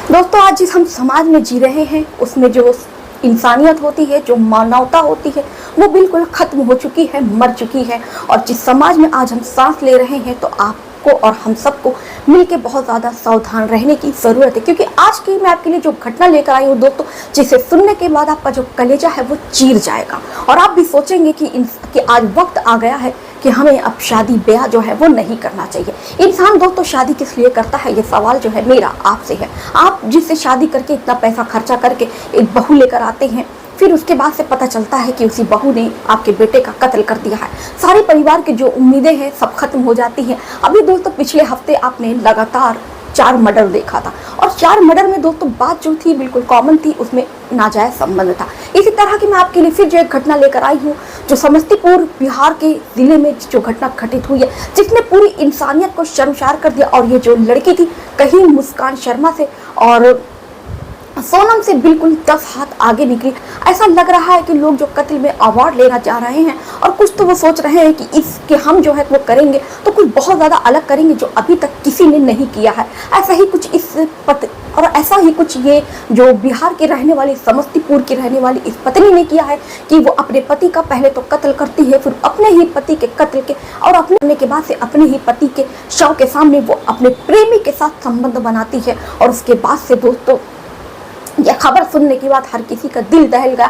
दोस्तों आज जिस हम समाज में जी रहे हैं उसमें जो इंसानियत होती है, जो मानवता होती है, वो बिल्कुल खत्म हो चुकी है, मर चुकी है। और जिस समाज में आज हम सांस ले रहे हैं तो आपको और हम सबको मिलके बहुत ज़्यादा सावधान रहने की ज़रूरत है, क्योंकि आज की मैं आपके लिए जो घटना लेकर आई हूँ दोस्तों, जिसे सुनने के बाद आपका जो कलेजा है वो चीर जाएगा और आप भी सोचेंगे कि आज वक्त आ गया है कि हमें अब शादी ब्याह जो है वो नहीं करना चाहिए। इंसान दोस्तों शादी किस लिए करता है, ये सवाल जो है मेरा आपसे है। आप जिससे शादी करके इतना पैसा खर्चा करके एक बहू लेकर आते हैं, फिर उसके बाद से पता चलता है कि उसी बहू ने आपके बेटे का कत्ल कर दिया है। सारे परिवार की जो उम्मीदें हैं सब खत्म हो जाती हैं। अभी दोस्तों पिछले हफ्ते आपने लगातार 4 मर्डर देखा था और 4 मर्डर में दोस्तों बात जो थी बिल्कुल कॉमन थी, उसमें नाजायज संबंध था। इसी तरह की मैं आपके लिए फिर जो एक घटना लेकर आई हूँ, जो समस्तीपुर बिहार के जिले में जो घटना घटित हुई है, जिसने पूरी इंसानियत को शर्मसार कर दिया। और ये जो लड़की थी कहीं मुस्कान शर्मा से और सोनम से बिल्कुल 10 हाथ आगे निकली। ऐसा लग रहा है कि लोग जो कत्ल में अवार्ड लेना चाह रहे हैं और कुछ तो वो सोच रहे हैं कि इसके हम जो है वो करेंगे तो कुछ बहुत ज़्यादा अलग करेंगे जो अभी तक किसी ने नहीं किया है। ऐसा ही कुछ और ऐसा ही कुछ ये जो बिहार की रहने वाली, समस्तीपुर की रहने वाली इस पत्नी ने किया है कि वो अपने पति का पहले तो कत्ल करती है, फिर अपने ही पति के कत्ल के और अपने के बाद से अपने ही पति के शव के सामने वो अपने प्रेमी के साथ संबंध बनाती है। और उसके बाद से दोस्तों यह खबर सुनने के बाद हर किसी का दिल दहल गया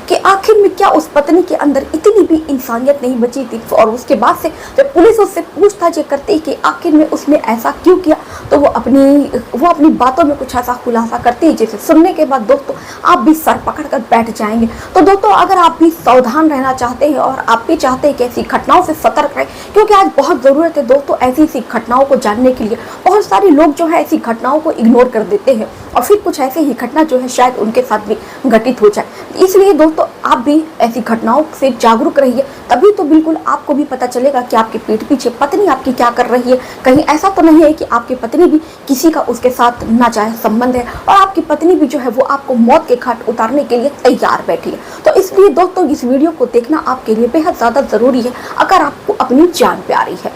कि आखिर में क्या उस पत्नी के अंदर इतनी भी इंसानियत नहीं बची थी। और उसके बाद से जब पुलिस उससे पूछताछ करती कि आखिर में उसने ऐसा क्यों किया, तो वो अपनी बातों में कुछ ऐसा खुलासा करती है जिसे सुनने के बाद दोस्तों आप भी सर पकड़ कर बैठ जाएंगे। तो दोस्तों अगर आप भी सावधान रहना चाहते हैं और आप भी चाहते हैं कि ऐसी घटनाओं से सतर्क रहें, क्योंकि आज बहुत ज़रूरत है दोस्तों ऐसी घटनाओं को जानने के लिए। बहुत सारे लोग जो है ऐसी घटनाओं को इग्नोर कर देते हैं और फिर कुछ ऐसे ही घटना जो है शायद उनके साथ भी घटित हो जाए। इसलिए दोस्तों आप भी ऐसी घटनाओं से जागरूक रहिए, तभी तो बिल्कुल आपको भी पता चलेगा कि आपके पीठ पीछे पत्नी आपकी क्या कर रही है। कहीं ऐसा तो नहीं है कि आपकी पत्नी भी किसी का उसके साथ नाजायज संबंध है और आपकी पत्नी भी जो है वो आपको मौत के घाट उतारने के लिए तैयार बैठी है। तो इसलिए दोस्तों इस वीडियो को देखना आपके लिए बेहद ज़्यादा ज़रूरी है अगर आपको अपनी जान प्यारी है।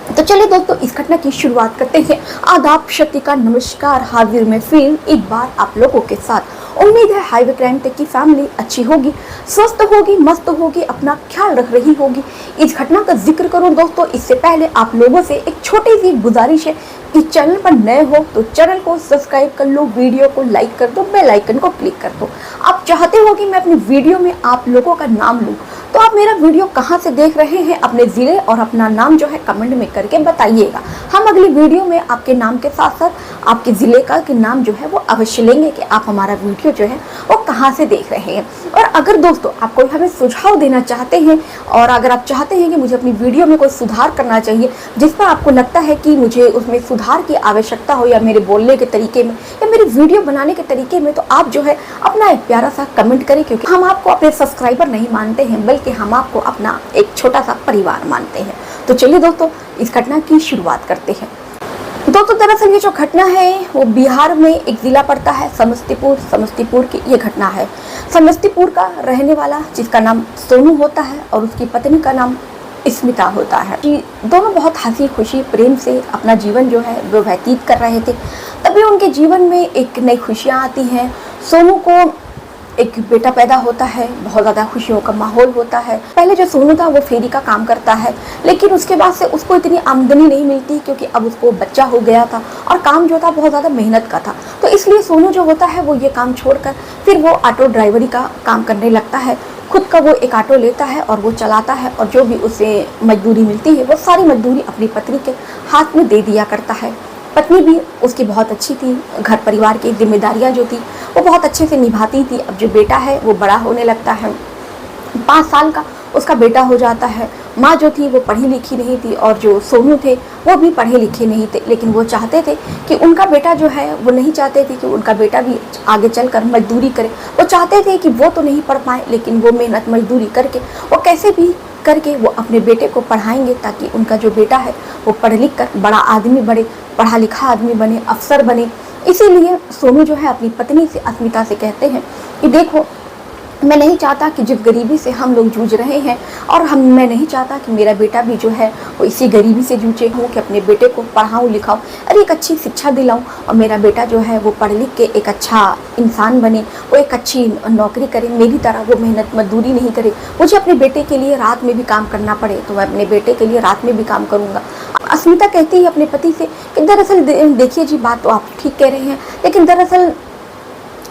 तो चलिए दोस्तों इस घटना की शुरुआत करते हैं। आदाब, शक्ति का नमस्कार, हाजिर में फिर एक बार आप लोगों के साथ। उम्मीद है हाईवे क्राइम तक की फैमिली अच्छी होगी, स्वस्थ होगी, मस्त होगी, अपना ख्याल रख रही होगी। इस घटना का जिक्र करूं दोस्तों इससे पहले आप लोगों से एक छोटी सी गुजारिश है कि चैनल पर नए हो तो चैनल को सब्सक्राइब कर लो, वीडियो को लाइक कर दो, बेल आइकन को क्लिक कर दो। आप चाहते हो कि मैं अपनी वीडियो में आप लोगों का नाम लूँ तो आप मेरा वीडियो कहाँ से देख रहे हैं, अपने ज़िले और अपना नाम जो है कमेंट में करके बताइएगा। हम अगली वीडियो में आपके नाम के साथ साथ आपके ज़िले का के नाम जो है वो अवश्य लेंगे कि आप हमारा वीडियो जो है वो कहाँ से देख रहे हैं। और अगर दोस्तों आप कोई हमें सुझाव देना चाहते हैं और अगर आप चाहते हैं कि मुझे अपनी वीडियो में कोई सुधार करना चाहिए जिस पर आपको लगता है कि मुझे उसमें सुधार की आवश्यकता हो, या मेरे बोलने के तरीके में या मेरे वीडियो बनाने के तरीके में, तो आप जो है अपना एक प्यारा सा कमेंट करें, क्योंकि हम आपको अपने सब्सक्राइबर नहीं मानते हैं बल्कि हम आपको अपना एक छोटा सा परिवार मानते हैं। तो चलिए दोस्तों इस घटना की शुरुआत करते हैं। दोस्तों दरअसल ये जो घटना है वो बिहार में एक ज़िला पड़ता है समस्तीपुर की ये घटना है। समस्तीपुर का रहने वाला जिसका नाम सोनू होता है और उसकी पत्नी का नाम स्मिता होता है। दोनों बहुत हंसी खुशी प्रेम से अपना जीवन जो है वो व्यतीत कर रहे थे। तभी उनके जीवन में एक नई खुशियाँ आती हैं। सोनू को एक बेटा पैदा होता है, बहुत ज़्यादा खुशियों का माहौल होता है। पहले जो सोनू था वो फेरी का काम करता है, लेकिन उसके बाद से उसको इतनी आमदनी नहीं मिलती क्योंकि अब उसको बच्चा हो गया था और काम जो था बहुत ज़्यादा मेहनत का था। तो इसलिए सोनू जो होता है वो ये काम छोड़कर फिर वो ऑटो ड्राइवरी का काम करने लगता है। खुद का वो एक ऑटो लेता है और वो चलाता है और जो भी उसे मजदूरी मिलती है वो सारी मजदूरी अपनी पत्नी के हाथ में दे दिया करता है। पत्नी भी उसकी बहुत अच्छी थी, घर परिवार की जिम्मेदारियां जो थी वो बहुत अच्छे से निभाती थी। अब जो बेटा है वो बड़ा होने लगता है, 5 साल का उसका बेटा हो जाता है। माँ जो थी वो पढ़ी लिखी नहीं थी और जो सोनू थे वो भी पढ़े लिखे नहीं थे, लेकिन वो चाहते थे कि उनका बेटा जो है वो नहीं चाहते थे कि उनका बेटा भी आगे चलकर मजदूरी करे। वो चाहते थे कि वो तो नहीं पढ़ पाए लेकिन वो मेहनत मजदूरी करके वो कैसे भी करके वो अपने बेटे को पढ़ाएंगे ताकि उनका जो बेटा है वो पढ़ लिख कर बड़ा आदमी बने, पढ़ा लिखा आदमी बने, अफसर बने। इसीलिए सोनू जो है अपनी पत्नी से स्मिता से कहते हैं कि देखो मैं नहीं चाहता कि जिस गरीबी से हम लोग जूझ रहे हैं, और मैं नहीं चाहता कि मेरा बेटा भी जो है वो इसी गरीबी से जूझे। हूँ कि अपने बेटे को पढ़ाऊँ लिखाऊँ और एक अच्छी शिक्षा दिलाऊँ, और मेरा बेटा जो है वो पढ़ लिख के एक अच्छा इंसान बने, वो एक अच्छी नौकरी करे, मेरी तरह वो मेहनत मजदूरी नहीं करे। मुझे अपने बेटे के लिए रात में भी काम करना पड़े तो मैं अपने बेटे के लिए रात में भी काम करूँगा। अस्मिता कहती है अपने पति से कि दरअसल देखिए जी, बात तो आप ठीक कह रहे हैं, लेकिन दरअसल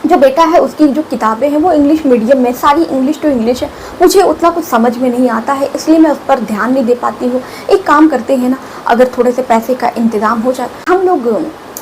जो बेटा है उसकी जो किताबें हैं वो इंग्लिश मीडियम में, सारी इंग्लिश टू इंग्लिश है, मुझे उतना कुछ समझ में नहीं आता है, इसलिए मैं उस पर ध्यान नहीं दे पाती हूँ। एक काम करते हैं ना, अगर थोड़े से पैसे का इंतज़ाम हो जाए, हम लोग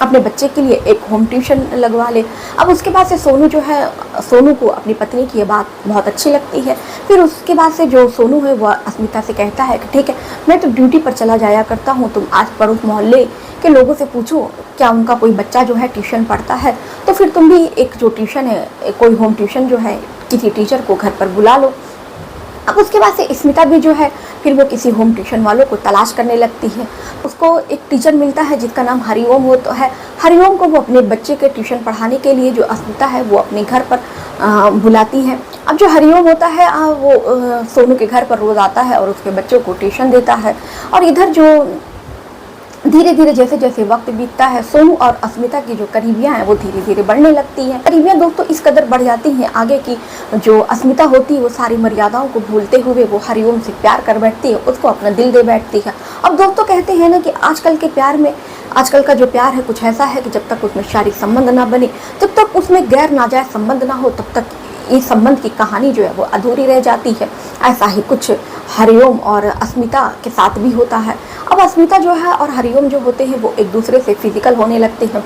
अपने बच्चे के लिए एक होम ट्यूशन लगवा ले। अब उसके बाद से सोनू जो है, सोनू को अपनी पत्नी की ये बात बहुत अच्छी लगती है। फिर उसके बाद से जो सोनू है वह अस्मिता से कहता है कि ठीक है, मैं तो ड्यूटी पर चला जाया करता हूँ, तुम आज पड़ोस मोहल्ले के लोगों से पूछो क्या उनका कोई बच्चा जो है ट्यूशन पढ़ता है, तो फिर तुम भी एक जो ट्यूशन है, कोई होम ट्यूशन जो है, किसी टीचर को घर पर बुला लो। अब उसके बाद से स्मिता भी जो है फिर वो किसी होम ट्यूशन वालों को तलाश करने लगती है। उसको एक टीचर मिलता है जिसका नाम हरिओम हो तो है। हरिओम को वो अपने बच्चे के ट्यूशन पढ़ाने के लिए जो अस्मिता है वो अपने घर पर बुलाती है। अब जो हरिओम होता है वो सोनू के घर पर रोज़ आता है और उसके बच्चों को ट्यूशन देता है। और इधर जो धीरे धीरे जैसे जैसे वक्त बीतता है, सोनू और अस्मिता की जो करीबियाँ हैं वो धीरे धीरे बढ़ने लगती हैं। करीबियाँ दोस्तों इस कदर बढ़ जाती हैं आगे की, जो अस्मिता होती है वो सारी मर्यादाओं को भूलते हुए वो हरिओम से प्यार कर बैठती है, उसको अपना दिल दे बैठती है। अब दोस्तों कहते हैं ना कि आजकल के प्यार में, आजकल का जो प्यार है कुछ ऐसा है कि जब तक उसमें शारीरिक संबंध ना बने, जब तक उसमें गैर नाजायज संबंध ना हो, तब तक इस संबंध की कहानी जो है वो अधूरी रह जाती है। ऐसा ही कुछ हरिओम और अस्मिता के साथ भी होता है। अब अस्मिता जो है और हरिओम जो होते हैं वो एक दूसरे से फिजिकल होने लगते हैं,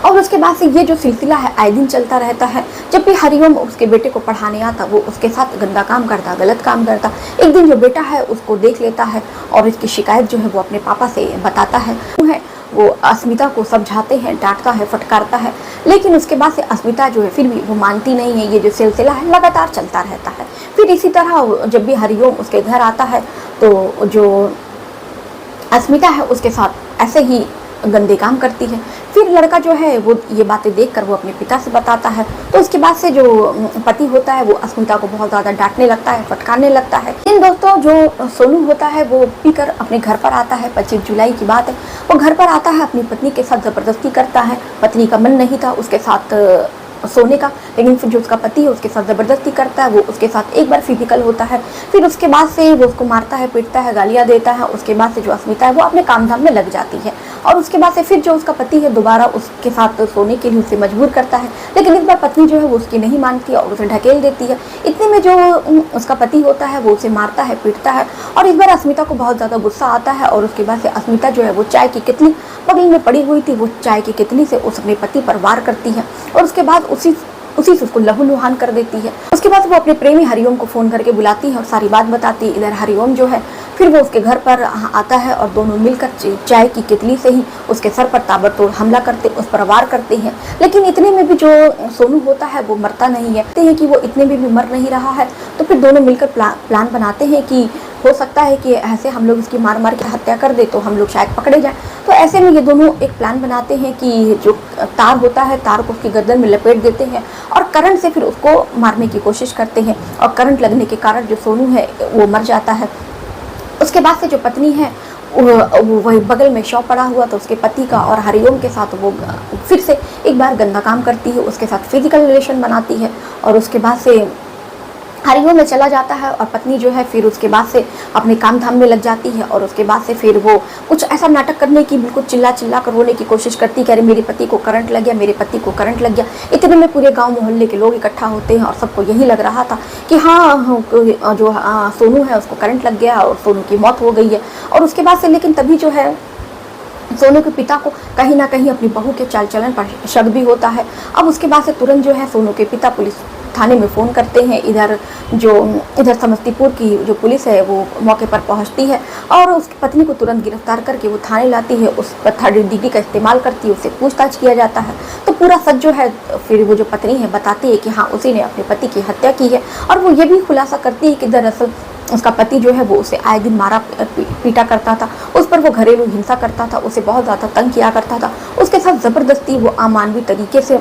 और उसके बाद से ये जो सिलसिला है आए दिन चलता रहता है। जब भी हरिओम उसके बेटे को पढ़ाने आता, वो उसके साथ गंदा काम करता, गलत काम करता। एक दिन जो बेटा है उसको देख लेता है और इसकी शिकायत जो है वो अपने पापा से बताता है। वो अस्मिता को समझाते हैं, डांटता है, फटकारता है, लेकिन उसके बाद से अस्मिता जो है फिर भी वो मानती नहीं है। ये जो सिलसिला है लगातार चलता रहता है। फिर इसी तरह जब भी हरिओम उसके घर आता है तो जो अस्मिता है उसके साथ ऐसे ही गंदे काम करती है। फिर लड़का जो है वो ये बातें देखकर वो अपने पिता से बताता है। तो उसके बाद से जो पति होता है वो अस्मिता को बहुत ज़्यादा डांटने लगता है, फटकारने लगता है। इन दोस्तों जो सोनू होता है वो पीकर अपने घर पर आता है। 25 जुलाई की बात है, वो घर पर आता है, अपनी पत्नी के साथ ज़बरदस्ती करता है। पत्नी का मन नहीं था उसके साथ सोने का, लेकिन फिर जो उसका पति है उसके साथ ज़बरदस्ती करता है। वो उसके साथ एक बार फिजिकल होता है, फिर उसके बाद से वो उसको मारता है, पीटता है, गालियाँ देता है। उसके बाद से जो अस्मिता है वो अपने काम धाम में लग जाती है, और उसके बाद से फिर जो उसका पति है दोबारा उसके साथ सोने के लिए उसे मजबूर करता है। लेकिन इस बार पत्नी जो है वो उसकी नहीं मानती है और उसे ढकेल देती है। इतने में जो उसका पति होता है वो उसे मारता है, पीटता है, और इस बार अस्मिता को बहुत ज़्यादा गुस्सा आता है। और उसके बाद से अस्मिता जो है वो चाय की कितली बगल में पड़ी हुई थी, वो चाय की कितली से उस अपने पति पर वार करती है, और उसके बाद उसी से उसको लहूलुहान कर देती है। उसके बाद वो अपने प्रेमी हरिओम को फ़ोन करके बुलाती है और सारी बात बताती है। इधर हरिओम जो है फिर वो उसके घर पर आता है और दोनों मिलकर चाय की कितली से ही उसके सर पर ताबड़तोड़ हमला करते, उस पर वार करते हैं। लेकिन इतने में भी जो सोनू होता है वो मरता नहीं है। कहते हैं कि वो इतने में भी मर नहीं रहा है, तो फिर दोनों मिलकर प्लान बनाते हैं कि हो सकता है कि ऐसे हम लोग इसकी मार मार के हत्या कर दे तो हम लोग शायद पकड़े जाएं। तो ऐसे में ये दोनों एक प्लान बनाते हैं कि जो तार होता है, तार को उसकी गर्दन में लपेट देते हैं और करंट से फिर उसको मारने की कोशिश करते हैं, और करंट लगने के कारण जो सोनू है वो मर जाता है। उसके बाद से जो पत्नी है वो वही बगल में शव पड़ा हुआ, तो उसके पति का और हरिओम के साथ वो फिर से एक बार गंदा काम करती है, उसके साथ फिजिकल रिलेशन बनाती है, और उसके बाद से हरिओम में चला जाता है। और पत्नी जो है फिर उसके बाद से अपने काम धाम में लग जाती है, और उसके बाद से फिर वो कुछ ऐसा नाटक करने की, बिल्कुल चिल्ला चिल्ला कर रोने की कोशिश करती है कि अरे मेरे पति को करंट लग गया, मेरे पति को करंट लग गया। इतने में पूरे गांव मोहल्ले के लोग इकट्ठा होते हैं और सबको यही लग रहा था कि हाँ जो सोनू है उसको करंट लग गया और सोनू की मौत हो गई है। और उसके बाद से लेकिन तभी जो है सोनू के पिता को कहीं ना कहीं अपनी बहू के चाल चलन पर शक भी होता है। अब उसके बाद से तुरंत जो है सोनू के पिता पुलिस थाने में फ़ोन करते हैं। इधर समस्तीपुर की जो पुलिस है वो मौके पर पहुंचती है और उसकी पत्नी को तुरंत गिरफ्तार करके वो थाने लाती है। उस पर 3rd डिग्री का इस्तेमाल करती है, उससे पूछताछ किया जाता है। तो पूरा सच जो है फिर वो जो पत्नी है बताती है कि हाँ उसी ने अपने पति की हत्या की है, और वो ये भी खुलासा करती है कि दरअसल उसका पति जो है वो उसे आए दिन मारा पीटा करता था, उस पर वो घरेलू हिंसा करता था, उसे बहुत ज़्यादा तंग किया करता था, उसके साथ ज़बरदस्ती वो अमानवीय तरीके से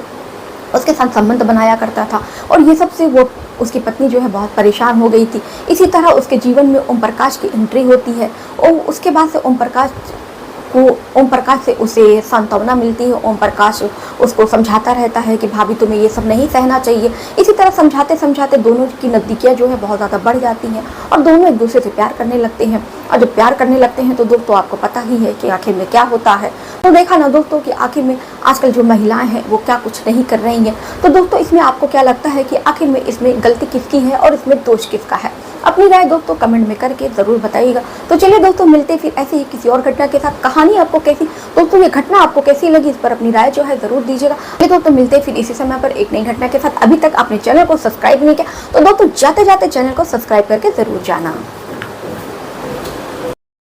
उसके साथ संबंध बनाया करता था और ये सब से वो उसकी पत्नी जो है बहुत परेशान हो गई थी। इसी तरह उसके जीवन में ओम प्रकाश की एंट्री होती है और उसके बाद से ओम प्रकाश से उसे सांत्वना मिलती है। ओम प्रकाश उसको समझाता रहता है कि भाभी तुम्हें ये सब नहीं सहना चाहिए। इसी तरह समझाते समझाते दोनों की नज़दीकियाँ जो है बहुत ज़्यादा बढ़ जाती हैं और दोनों एक दूसरे से प्यार करने लगते हैं। और जब प्यार करने लगते हैं तो दोस्तों आपको पता ही है कि आखिर में क्या होता है। तो देखा ना दोस्तों कि आखिर में आजकल जो महिलाएं हैं वो क्या कुछ नहीं कर रही हैं। तो दोस्तों इसमें आपको क्या लगता है कि आखिर में इसमें गलती किसकी है और इसमें दोष किसका है? अपनी राय दोस्तों कमेंट में करके ज़रूर बताइएगा। तो चलिए दोस्तों मिलते फिर ऐसे ही किसी और घटना के साथ। कहानी आपको कैसी दोस्तों, ये घटना आपको कैसी लगी, इस पर अपनी राय जो है ज़रूर दीजिएगा। चलिए दोस्तों मिलते फिर इसी समय पर एक नई घटना के साथ। अभी तक आपने चैनल को सब्सक्राइब नहीं किया तो दोस्तों जाते जाते चैनल को सब्सक्राइब करके ज़रूर जाना।